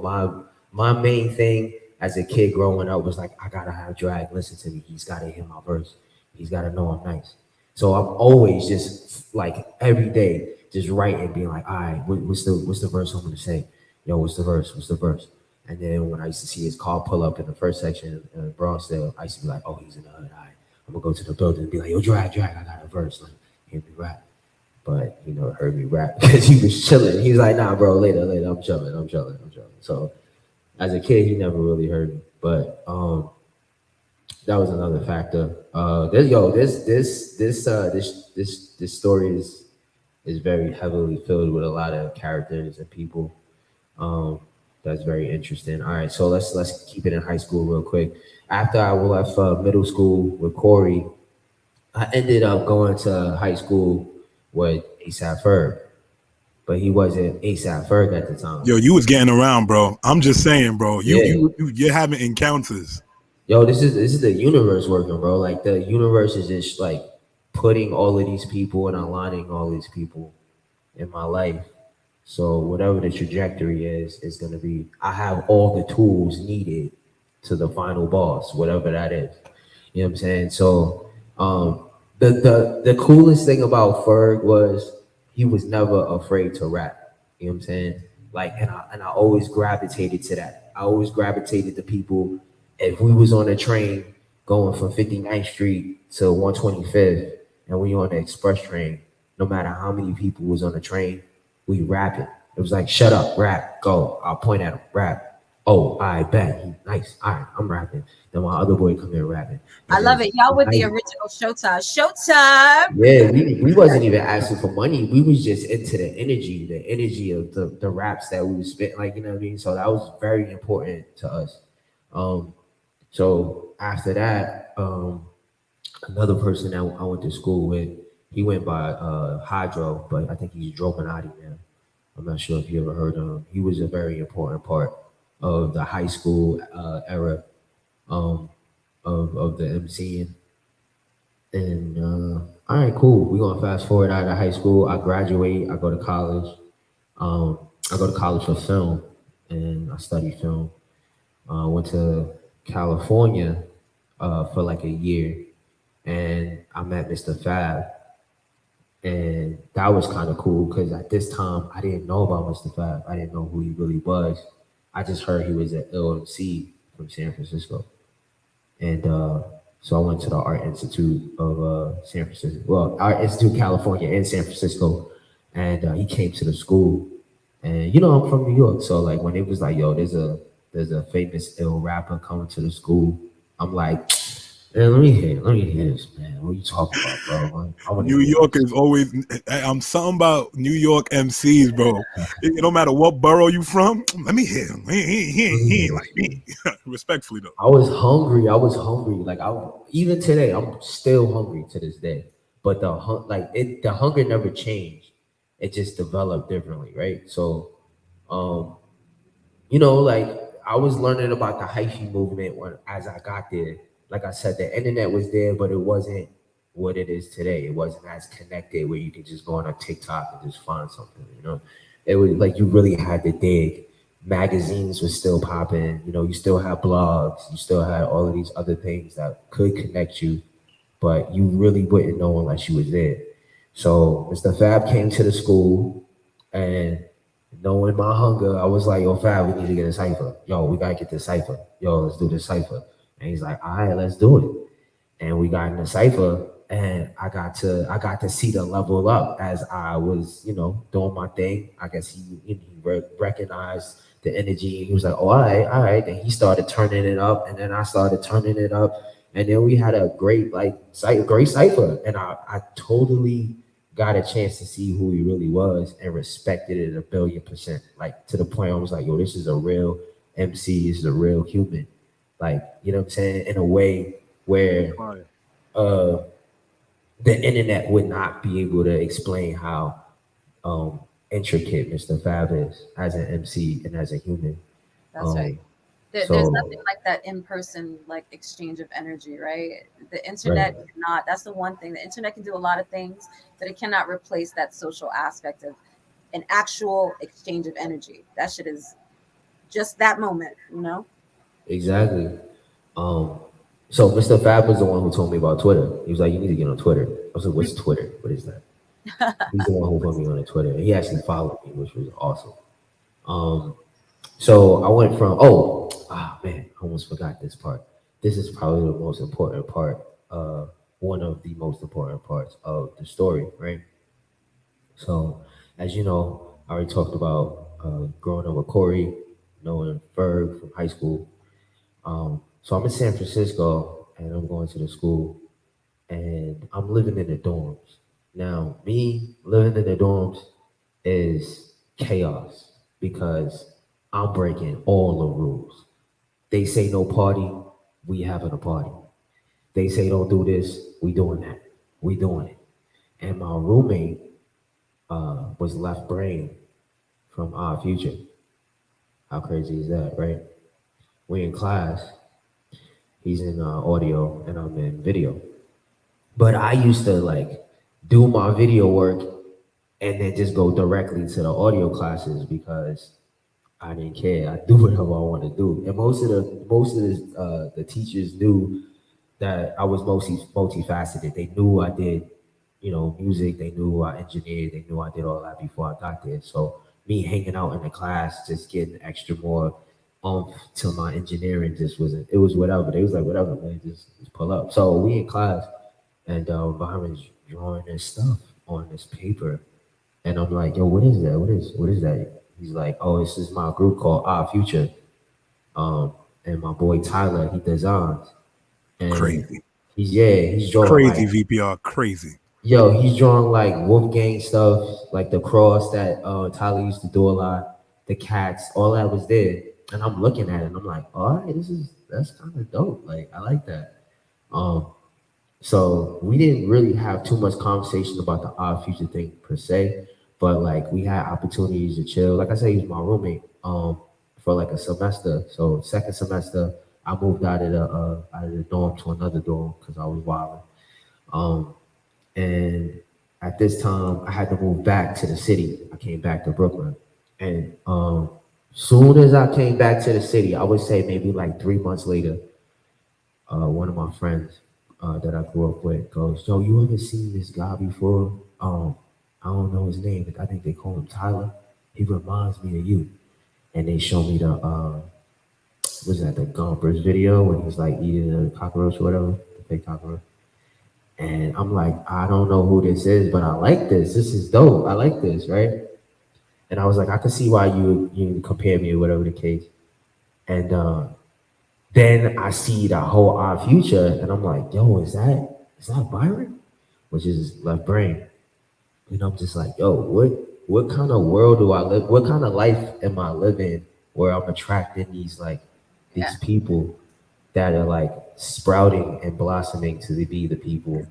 my main thing as a kid growing up was like, I gotta have drag listen to me. He's gotta hear my verse. He's gotta know I'm nice. So I'm always just like every day just writing, being like, all right, what's the verse I'm gonna say? Yo, what's the verse? What's the verse? And then when I used to see his car pull up in the first section in Bronxdale, I used to be like, oh, he's in the hood. All right, I'm gonna go to the building and be like, yo, drag, I got a verse. Like, hear me rap. But heard me rap because he was chilling. He's like, nah, bro, later. I'm chilling. So as a kid, he never really heard me. But that was another factor. This story is very heavily filled with a lot of characters and people. That's very interesting. All right, so let's keep it in high school real quick. After I left middle school with Corey, I ended up going to high school with ASAP Ferg, but he wasn't ASAP Ferg at the time. Yo, you was getting around, bro. I'm just saying, bro. You're having encounters. Yo, this is the universe working, bro. Like the universe is just like putting all of these people and aligning all these people in my life. So whatever the trajectory is gonna be. I have all the tools needed to the final boss, whatever that is. You know what I'm saying? So the coolest thing about Ferg was he was never afraid to rap. You know what I'm saying? Like, and I always gravitated to that. I always gravitated to people. If we was on a train going from 59th Street to 125th, and we on the express train, no matter how many people was on the train, we rapping. It was like, shut up, rap, go. I'll point at him, rap. Oh, I bet he nice. All right, I'm rapping. Then my other boy come here rapping. I love it. Y'all with the original Showtime. Showtime. Yeah, we wasn't even asking for money. We was just into the energy of the raps that we was spitting, like, you know what I mean? So that was very important to us. So after that, another person that I went to school with, he went by Hydro, but I think he's Dromanati now. I'm not sure if you ever heard of him. He was a very important part of the high school era of the MCing. And all right, cool. We're gonna fast forward out of high school. I graduate, I go to college. I go to college for film and I study film. Went to California for like a year and I met Mr. Fab. And that was kind of cool because at this time I didn't know about Mr. Fab. I didn't know who he really was. I just heard he was an LMC from San Francisco. And so I went to the Art Institute of San Francisco, well, Art Institute California in San Francisco. And he came to the school. And I'm from New York. So like when it was like, yo, there's a famous ill rapper coming to the school, I'm like, man, let me hear this, man. What are you talking about, bro? New York is always. I'm something about New York MCs, bro. No matter what borough you from, let me hear him. He ain't like me. Respectfully, though. I was hungry. Like even today, I'm still hungry to this day. But the hunger never changed. It just developed differently, right? So, like I was learning about the hyphy movement as I got there. Like I said, the internet was there, but it wasn't what it is today. It wasn't as connected where you can just go on a TikTok and just find something, It was like you really had to dig. Magazines were still popping. You know, you still had blogs. You still had all of these other things that could connect you, but you really wouldn't know unless you was there. So Mr. Fab came to the school, and knowing my hunger, I was like, "Yo, Fab, we need to get a cipher. Yo, we gotta get this cipher. Yo, let's do this cipher." And he's like, "All right, let's do it." And we got in the cipher, and I got to see the level up as I was, doing my thing. I guess he recognized the energy, and he was like, "Oh, all right, all right." And he started turning it up, and then I started turning it up, and then we had a great great cipher, and I totally got a chance to see who he really was and respected it 1,000,000,000%. Like to the point I was like, "Yo, this is a real MC. This is a real human." Like, you know what I'm saying? In a way where Fire. uh, the internet would not be able to explain how intricate Mr. Fab is as an MC and as a human. That's right. Um, There's nothing so, like that in-person like exchange of energy, right? The right, internet cannot. That's the one thing. The internet can do a lot of things, but it cannot replace that social aspect of an actual exchange of energy. That shit is just that moment, you know? exactly. Um, so Mr. Fab was the one who told me about Twitter. He was like, "You need to get on Twitter." I was like, "What's Twitter? What is that?" He's the one who put me on the Twitter, and he actually followed me, which was awesome. Um, So I went from man, I almost forgot this part. This is probably the most important part, one of the most important parts of the story, right? So as you know, I already talked about growing up with Corey, knowing Ferg from high school. So I'm in San Francisco and I'm going to the school and I'm living in the dorms. Now, me living in the dorms is chaos because I'm breaking all the rules. They say no party, we having a party. They say don't do this, we doing that. We doing it. And my roommate was left brain from our future. How crazy is that, right? We in class, he's in audio and I'm in video. But I used to like do my video work and then just go directly to the audio classes because I didn't care. I do whatever I want to do. And most of the teachers knew that I was mostly multifaceted. They knew I did, music. They knew I engineered. They knew I did all that before I got there. So me hanging out in the class, just getting extra more to my engineering just wasn't. It was whatever. They was like whatever, man. Just pull up. So we in class, and Byron's drawing this stuff on this paper, and I'm like, yo, what is that? What is that? He's like, oh, this is my group called Our Future. And my boy Tyler, he designs. And Crazy. he's drawing Crazy like, VPR. Crazy. he's drawing like Wolfgang stuff, like the cross that Tyler used to do a lot, the cats, all that was there. And I'm looking at it and I'm like, all right, that's kind of dope. Like I like that. Um, so we didn't really have too much conversation about the odd future thing per se, but like we had opportunities to chill. Like I said, he was my roommate for like a semester. So second semester, I moved out of the dorm to another dorm because I was wild. Um, and at this time, I had to move back to the city. I came back to Brooklyn, and soon as I came back to the city, I would say maybe like 3 months later, one of my friends that I grew up with goes, "Yo, you ever seen this guy before? I don't know his name, but I think they call him Tyler. He reminds me of you." And they show me the was that the Gompers video when he's like eating a cockroach or whatever, the fake cockroach. And I'm like, I don't know who this is, but I like this. This is dope. I like this, right? And I was like, I can see why you compare me or whatever the case. And then I see the whole Our Future, and I'm like, yo, is that Byron? Which is left brain. And I'm just like, yo, what kind of world do I live? What kind of life am I living where I'm attracting Yeah. these people that are like sprouting and blossoming to be the people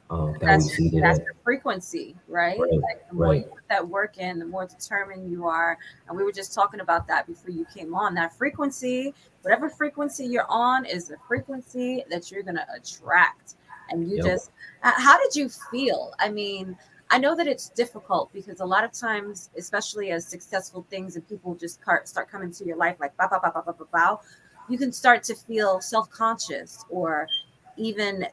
that we see That's today. your frequency, right? Right, Like the more you right. put that work in, the more determined you are. And we were just talking about that before you came on. That frequency, whatever frequency you're on, is the frequency that you're gonna attract. And you Yep. just, how did you feel? I mean, I know that it's difficult because a lot of times, especially as successful things and people just start coming to your life like bow, bow, bow, bow, bow, bow, bow, you can start to feel self-conscious or even,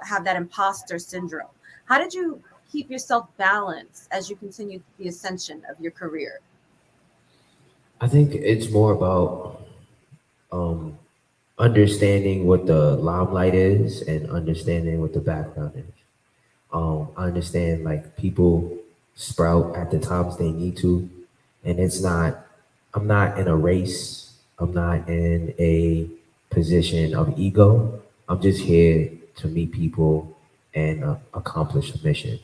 have that imposter syndrome. How did you keep yourself balanced as you continue the ascension of your career? I think it's more about um, understanding what the limelight is and understanding what the background is. I understand like people sprout at the times they need to, and it's not. I'm not in a race. I'm not in a position of ego. I'm just here to meet people and accomplish a mission.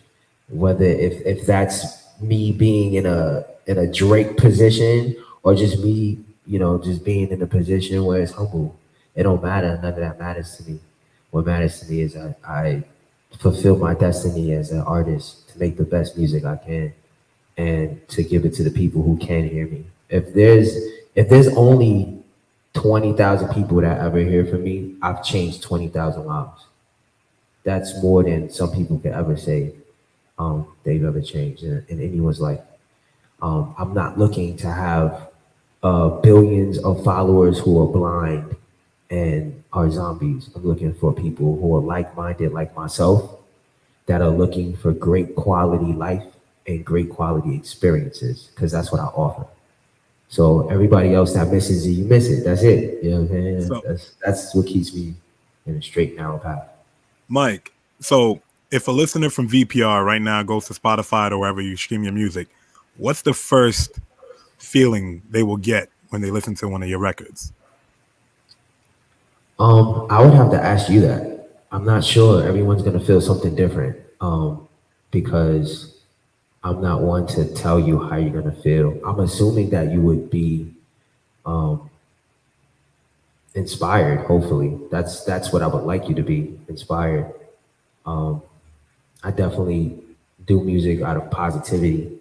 Whether if that's me being in a Drake position or just me, just being in a position where it's humble, it don't matter. None of that matters to me. What matters to me is I fulfill my destiny as an artist to make the best music I can and to give it to the people who can hear me. If there's only 20,000 people that ever hear from me, I've changed 20,000 lives. That's more than some people can ever say they've ever changed in anyone's life. I'm not looking to have billions of followers who are blind and are zombies. I'm looking for people who are like-minded like myself that are looking for great quality life and great quality experiences because that's what I offer. So everybody else that misses it, you miss it. That's it. You know what I'm saying? So, That's what keeps me in a straight narrow path. Mike, so if a listener from VPR right now goes to Spotify or wherever you stream your music, what's the first feeling they will get when they listen to one of your records? I would have to ask you that. I'm not sure. Everyone's gonna feel something different. Because I'm not one to tell you how you're gonna feel. I'm assuming that you would be um, inspired. Hopefully, that's what I would like you to be inspired. Um, I definitely do music out of positivity.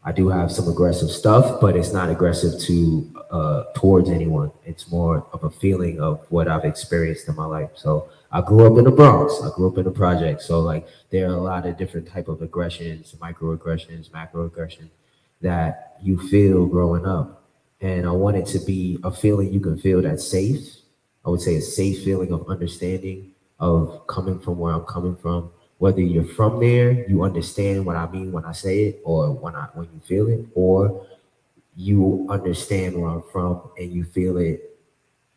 I do have some aggressive stuff, but it's not aggressive to towards anyone. It's more of a feeling of what I've experienced in my life. So I grew up in the Bronx. I grew up in the project. So like there are a lot of different type of aggressions, microaggressions, macroaggressions that you feel growing up. And I want it to be a feeling you can feel that's safe. I would say a safe feeling of understanding of coming from where I'm coming from. Whether you're from there, you understand what I mean when I say it, or when you feel it, or you understand where I'm from and you feel it,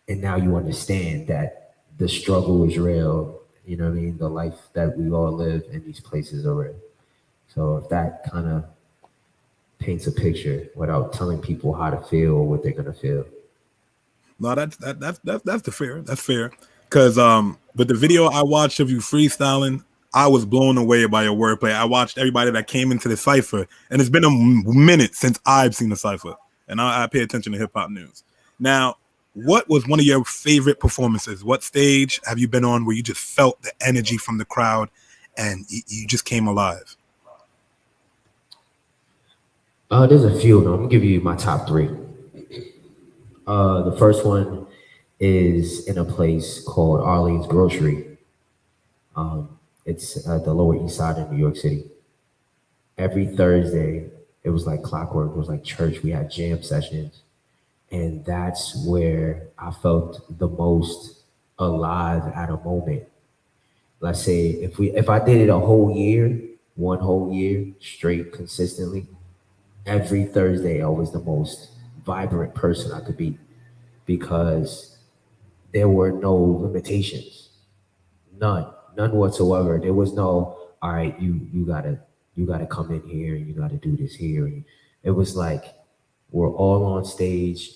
and now you understand that the struggle is real. You know what I mean? The life that we all live in these places are real. So if that kind of paints a picture without telling people how to feel or what they're gonna feel. No, that's the fair. That's fair. Because with the video I watched of you freestyling, I was blown away by your wordplay. I watched everybody that came into the cipher, and it's been a minute since I've seen the cipher, and I pay attention to hip hop news. Now, what was one of your favorite performances? What stage have you been on where you just felt the energy from the crowd, and you just came alive? There's a few of them. I'm gonna give you my top three. The first one is in a place called Arlene's Grocery. It's at the Lower East Side of New York City. Every Thursday, it was like clockwork. It was like church. We had jam sessions, and that's where I felt the most alive at a moment. Let's say if I did it a whole year, one whole year straight consistently, every Thursday I was the most vibrant person I could be because there were no limitations. None whatsoever. There was no, all right, you gotta come in here and you gotta do this here. And it was like we're all on stage,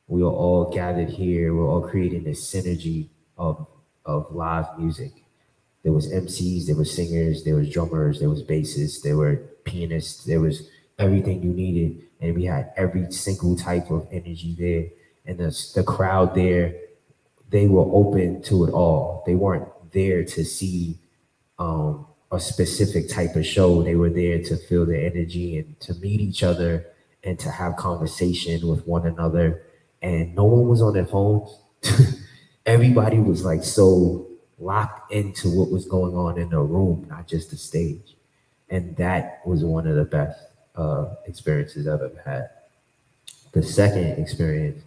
we are all gathered here, we're all creating this synergy of live music. There was MCs, there was singers, there was drummers, there was bassists, there were pianists, there was everything you needed, and we had every single type of energy there. And the crowd there, they were open to it all. They weren't there to see a specific type of show. They were there to feel the energy and to meet each other and to have conversation with one another. And no one was on their phones. Everybody was like so locked into what was going on in the room, not just the stage. and that was one of the best experiences I've ever had. The second experience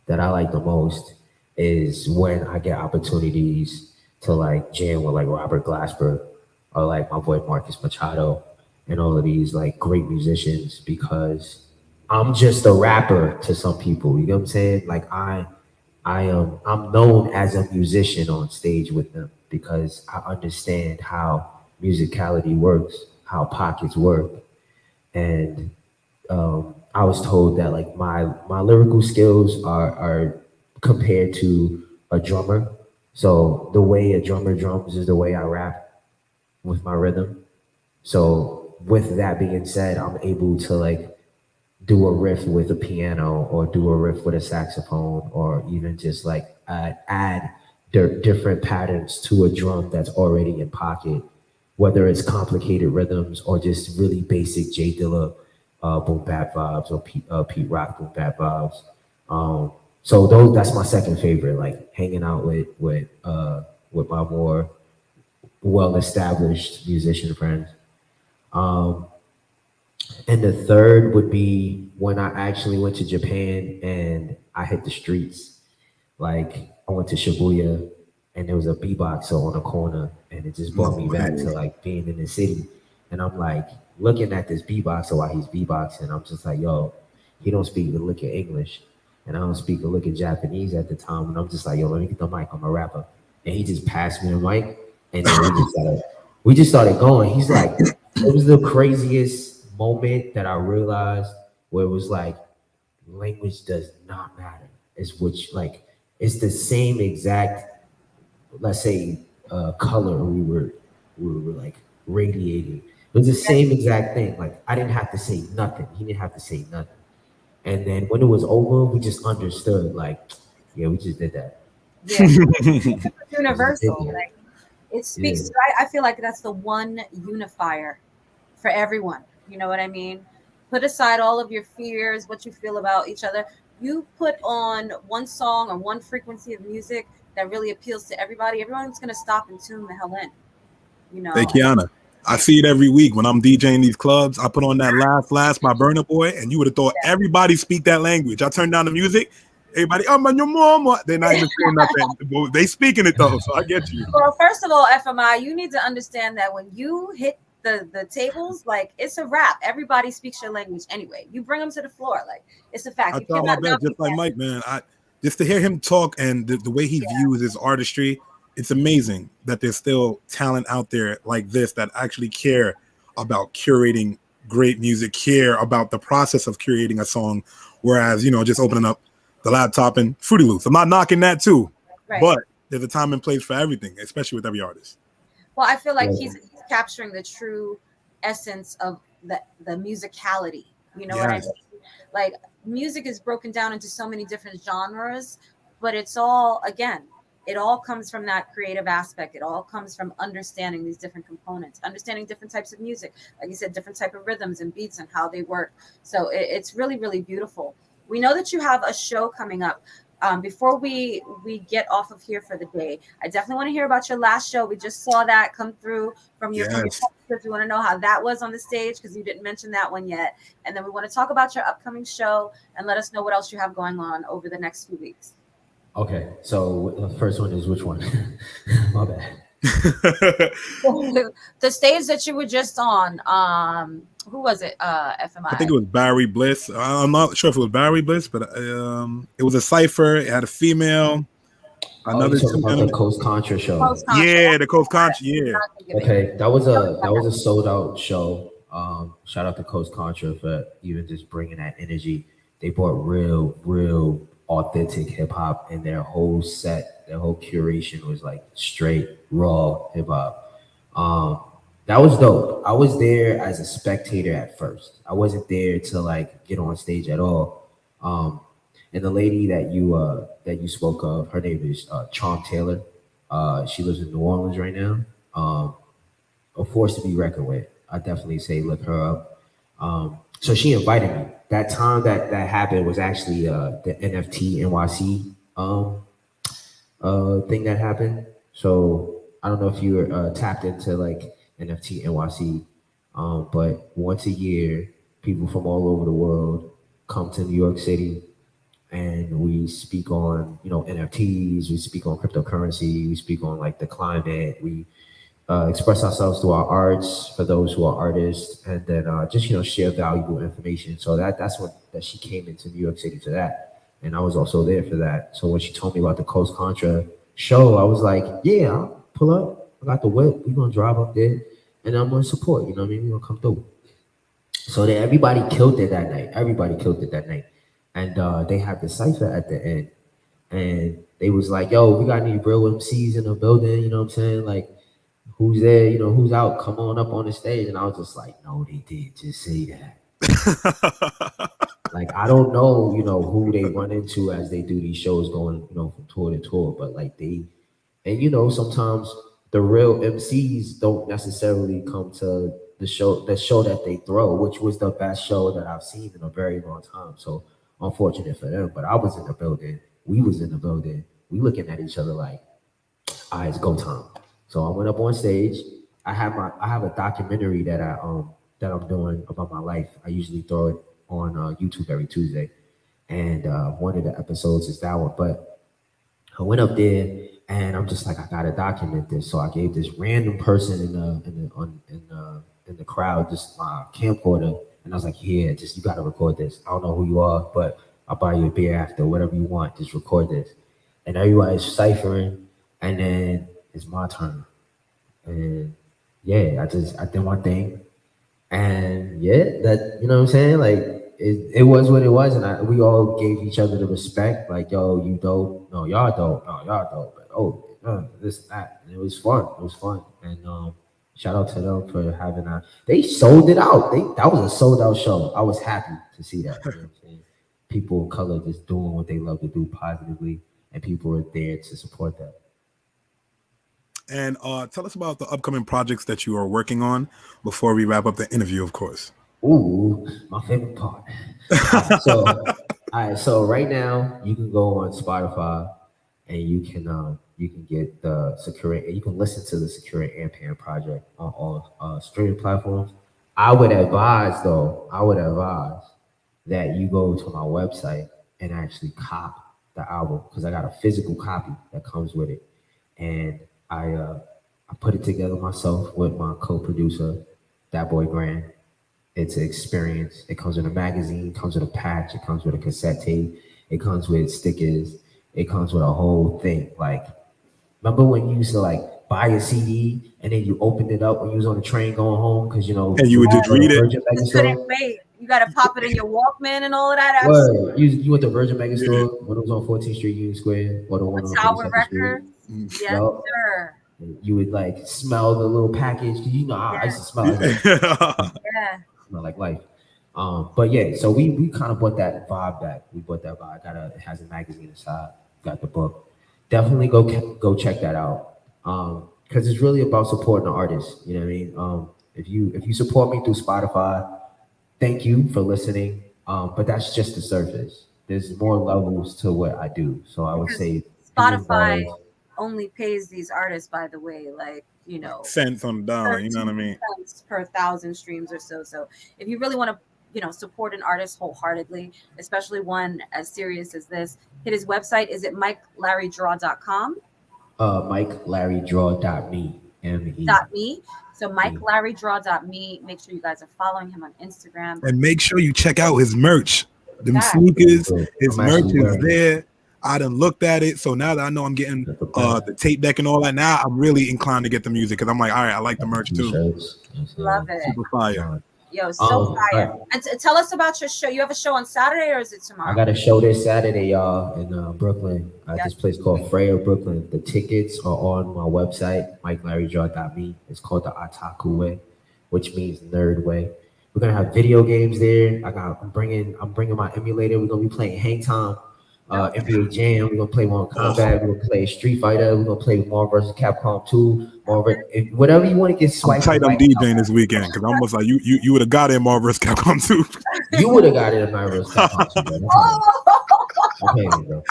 that I like the most is when I get opportunities to like jam with like Robert Glasper or like my boy Marcus Machado and all of these like great musicians, because I'm just a rapper to some people. You know what I'm saying? Like I'm known as a musician on stage with them because I understand how musicality works, how pockets work, and I was told that like my lyrical skills are compared to a drummer. So the way a drummer drums is the way I rap with my rhythm. So with that being said, I'm able to like do a riff with a piano or do a riff with a saxophone or even just like add different patterns to a drum that's already in pocket, whether it's complicated rhythms or just really basic J Dilla boom bap vibes or Pete Rock boom bap vibes. So that's my second favorite, like hanging out with my more well established musician friends. Um, and the third would be when I actually went to Japan and I hit the streets. Like I went to Shibuya and there was a beatboxer on a corner and it just brought me back to like being in the city. And I'm like looking at this beatboxer while he's beatboxing. I'm just like, yo, he don't speak a lick of English and I don't speak a lick of Japanese at the time. And I'm just like, yo, let me get the mic. I'm a rapper. And he just passed me the mic and then we just started going. He's like, it was the craziest moment that I realized where it was like language does not matter. It's which like it's the same exact, let's say, color we were like radiating. It was the same exact thing. Like I didn't have to say nothing. He didn't have to say nothing. And then when it was over, we just understood. Like, yeah, we just did that. Yeah, it's universal. that. Like it Yeah. speaks to, I feel like that's the one unifier for everyone. You know what I mean? Put aside all of your fears, what you feel about each other. You put on one song or one frequency of music that really appeals to everybody. Everyone's gonna stop and tune the hell in. You know. Hey, Kiana, I see it every week when I'm DJing these clubs. I put on that last by Burna Boy, and you would have thought everybody speak that language. I turn down the music. Everybody, oh man, your mama. They're not even saying nothing. They speaking it though, so I get you. Well, first of all, FMI, you need to understand that when you hit the tables, like it's a wrap. Everybody speaks your language anyway. You bring them to the floor, like it's a fact. I You try my cannot best, just like Mike, man. Just to hear him talk and the way he views his artistry, it's amazing that there's still talent out there like this that actually care about curating great music, care about the process of curating a song, whereas just opening up the laptop and Fruity Loops. I'm not knocking that too, Right. but there's a time and place for everything, especially with every artist. Well, I feel like Yeah. he's capturing the true essence of the musicality. You know what I Yes. mean? Like music is broken down into so many different genres, but it's all, again, it all comes from that creative aspect. It all comes from understanding these different components, understanding different types of music, like you said, different type of rhythms and beats and how they work. So it's really, really beautiful. We know that you have a show coming up. Before we get off of here for the day, I definitely want to hear about your last show. We just saw that come through from your Yes. we want to know how that was on the stage because you didn't mention that one yet. And then we want to talk about your upcoming show and let us know what else you have going on over the next few weeks. Okay, so the first one is which one? My bad. The stage that you were just on, who was it? FMI. I think it was Barry Bliss. I'm not sure if it was Barry Bliss, but it was a cipher. It had a female. Another Talking about the Coast Contra show. Coast Contra. Yeah, the Coast Contra. Yeah. Okay, that was a sold out show. Shout out to Coast Contra for even just bringing that energy. They brought real authentic hip hop, and their whole set, their whole curation was like straight raw hip hop. That was dope. I was there as a spectator at first. I wasn't there to like get on stage at all. And the lady that you spoke of, her name is Charm Taylor. She lives in New Orleans right now. A force to be reckoned with. I definitely say look her up. So she invited me. That time that happened was actually the NFT NYC thing that happened. So I don't know if you were tapped into like NFT NYC. But once a year, people from all over the world come to New York City, and we speak on NFTs, we speak on cryptocurrency, we speak on like the climate, we express ourselves through our arts for those who are artists, and then just share valuable information. So that's what that she came into New York City for that, and I was also there for that. So when she told me about the Coast Contra show, I was like, yeah, I'll pull up. I got the whip. We're gonna drive up there, and I'm gonna support. You know what I mean? We're gonna come through. So then everybody killed it that night. Everybody killed it that night, and they had the cipher at the end, and they was like, "Yo, we got any real MCs in the building?" You know what I'm saying? Like, who's there? Who's out? Come on up on the stage. And I was just like, "No, they did just say that." Like, I don't know, who they run into as they do these shows going, from tour to tour, but like and sometimes the real MCs don't necessarily come to the show that they throw, which was the best show that I've seen in a very long time. So unfortunate for them, but I was in the building. We was in the building. We looking at each other like, all right, it's go time. So I went up on stage. I have a documentary that I'm doing about my life. I usually throw it on YouTube every Tuesday, and one of the episodes is that one. But I went up there, and I'm just like, I gotta document this. So I gave this random person in the crowd just my camcorder, and I was like, yeah, just you gotta record this. I don't know who you are, but I'll buy you a beer after, whatever you want. Just record this. And everybody's ciphering, and then it's my turn. And yeah, I did my thing. And yeah, that what I'm saying? Like it was what it was, and we all gave each other the respect. Like, yo, you dope. No, y'all dope. No, y'all dope. Like, oh, this and that. And it was fun. It was fun. And shout out to them for having that. They sold it out. That was a sold out show. I was happy to see that. You know what I'm saying? People of color just doing what they love to do positively, and people are there to support that. And tell us about the upcoming projects that you are working on before we wrap up the interview, of course. Ooh, my favorite part. All right. So right now you can go on Spotify and you can get the Secure. You can listen to the Secure Ampan project on all streaming platforms. I would advise that you go to my website and actually cop the album, because I got a physical copy that comes with it, and I put it together myself with my co-producer, that boy Grant. It's an experience. It comes with a magazine, it comes with a patch, it comes with a cassette tape, it comes with stickers, it comes with a whole thing. Like, remember when you used to like buy a CD and then you opened it up when you was on the train going home, because and you would just read it. You couldn't wait. You got to pop it in your Walkman and all of that. What? You went to Virgin Megastore when it was on 14th Street Union Square, or the one on Tower 42nd Street? Records. Yes, sir. You would like smell the little package. I used to smell it. Yeah. Smell like life. But yeah, so we kind of brought that vibe back. We brought that vibe. It has a magazine inside. Got the book. Definitely go check that out. Because it's really about supporting the artists. You know what I mean? If you support me through Spotify, thank you for listening. But that's just the surface. There's more levels to what I do. So I would say Spotify only pays these artists, by the way, like, cents on the dollar, you know what I mean? Cents per 1,000 streams or so. So if you really want to, support an artist wholeheartedly, especially one as serious as this, hit his website. Is it MikeLarryDraw.com? MikeLarryDraw.me. .me. So MikeLarryDraw.me. Make sure you guys are following him on Instagram. And make sure you check out his merch. Them sneakers, his merch is there. I done looked at it, so now that I know I'm getting the tape deck and all that, now I'm really inclined to get the music, because I'm like, all right, I like the merch too. Love it. Super fire. Yo, so fire. Right. And tell us about your show. You have a show on Saturday, or is it tomorrow? I got a show this Saturday, y'all, in Brooklyn. This place called Freya, Brooklyn. The tickets are on my website, MikeLarryDraw.me. It's called the Otaku Way, which means nerd way. We're gonna have video games there. I'm bringing my emulator. We're gonna be playing Hang Time. NBA Jam, we're gonna play Mortal Kombat, we're gonna play Street Fighter, we're gonna play Marvel vs. Capcom 2, whatever you want to get swiped. I'm DJing this weekend, because I almost like you would have got in Marvel vs. Capcom 2. You would have got in Marvel vs. Capcom 2, bro. Okay, bro.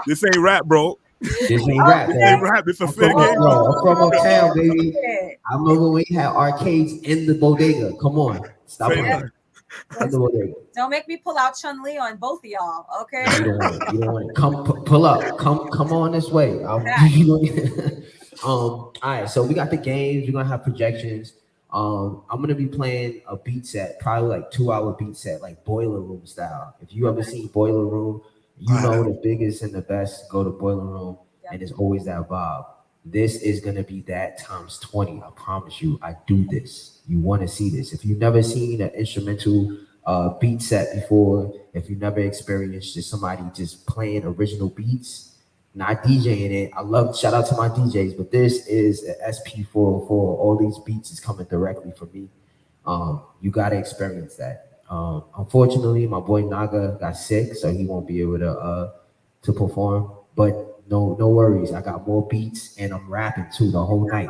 This ain't rap, bro. This ain't rap, Hey, baby. rap, it's a I'm fair from, game. I'm from uptown, baby. Okay. I remember when we had arcades in the bodega. Come on, stop Say playing. that. In the bodega. Don't make me pull out Chun-Li on both of y'all, okay? No, you don't want it. You don't want it. Come, pull up. Come on this way. All right. So we got the games. We're gonna have projections. I'm gonna be playing a beat set, probably like 2-hour beat set, like Boiler Room style. If you ever seen Boiler Room, you know the biggest and the best go to Boiler Room, and it's always that vibe. This is gonna be that times 20. I promise you. I do this. You want to see this? If you've never seen an instrumental beat set before, if you never experienced just somebody just playing original beats, not DJing it. I love, shout out to my DJs, but this is an SP404. All these beats is coming directly from me. You got to experience that. Unfortunately, my boy Naga got sick, so he won't be able to perform. But no worries. I got more beats, and I'm rapping too the whole night.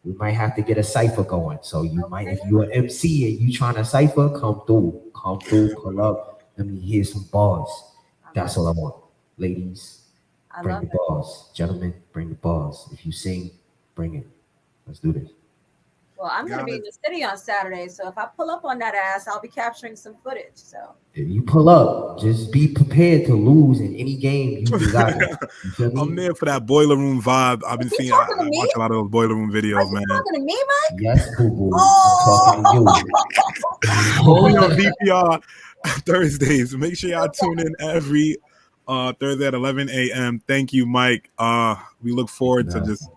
We might have to get a cipher going. So you might, if you're an MC and you trying to cipher, come through, pull up. Let me hear some bars. That's all I want. Ladies, bring the bars. Gentlemen, bring the bars. If you sing, bring it. Let's do this. Well, I'm going to be in the city on Saturday, so if I pull up on that ass, I'll be capturing some footage. So if you pull up, just be prepared to lose in any game you got. You feel me? I'm there for that Boiler Room vibe. I've been seeing. I watch a lot of those Boiler Room videos, man. Talking to me, Mike? Yes, boo boo. I'm talking to you. Only on VPR Thursdays. Make sure y'all tune in every Thursday at 11 a.m. Thank you, Mike. We look forward to just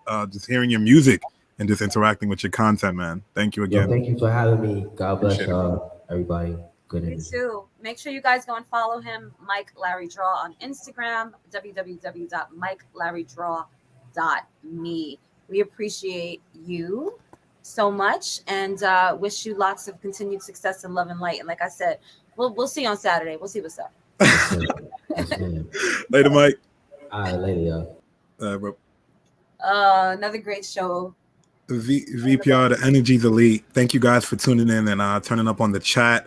hearing your music and just interacting with your content, man. Thank you again. Thank you for having me. God bless everybody. Good Me too. Make sure you guys go and follow him, Mike Larry Draw, on Instagram, www.mikelarrydraw.me. We appreciate you so much and wish you lots of continued success and love and light. And like I said, we'll see you on Saturday. We'll see what's up. Later, Mike. All right, later, y'all. Another great show. VPR, the Energy's Elite. Thank you guys for tuning in and turning up on the chat.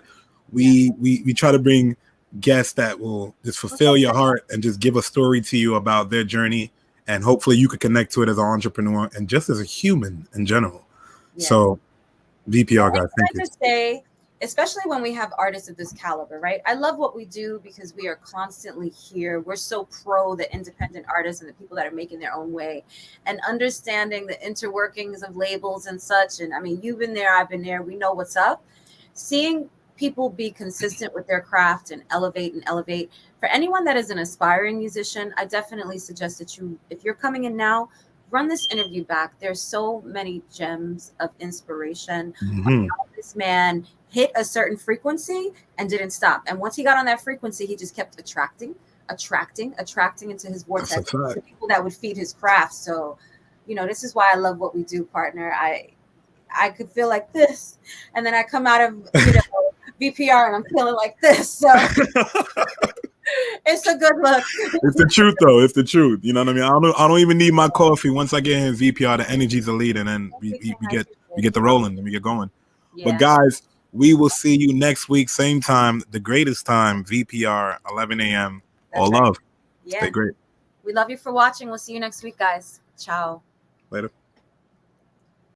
We try to bring guests that will just fulfill your heart and just give a story to you about their journey, and hopefully you could connect to it as an entrepreneur and just as a human in general. Yeah. So VPR guys, thank you. Say, especially when we have artists of this caliber, right? I love what we do because we are constantly here. We're so pro the independent artists and the people that are making their own way and understanding the interworkings of labels and such. And I mean, you've been there, I've been there. We know what's up. Seeing people be consistent with their craft and elevate. For anyone that is an aspiring musician, I definitely suggest that you, if you're coming in now, run this interview back. There's so many gems of inspiration. This man hit a certain frequency and didn't stop. And once he got on that frequency, he just kept attracting into his vortex to people that would feed his craft. So, you know, this is why I love what we do, partner. I could feel like this, and then I come out of, you know, VPR and I'm feeling like this. So it's a good look. It's the truth, though. It's the truth. You know what I mean? I don't even need my coffee. Once I get in VPR, the Energy's Elite, and then we get the rolling and we get going. Yeah. But guys, we will see you next week, same time, the greatest time, VPR, 11 a.m. All love. Yeah. Stay great. We love you for watching. We'll see you next week, guys. Ciao. Later.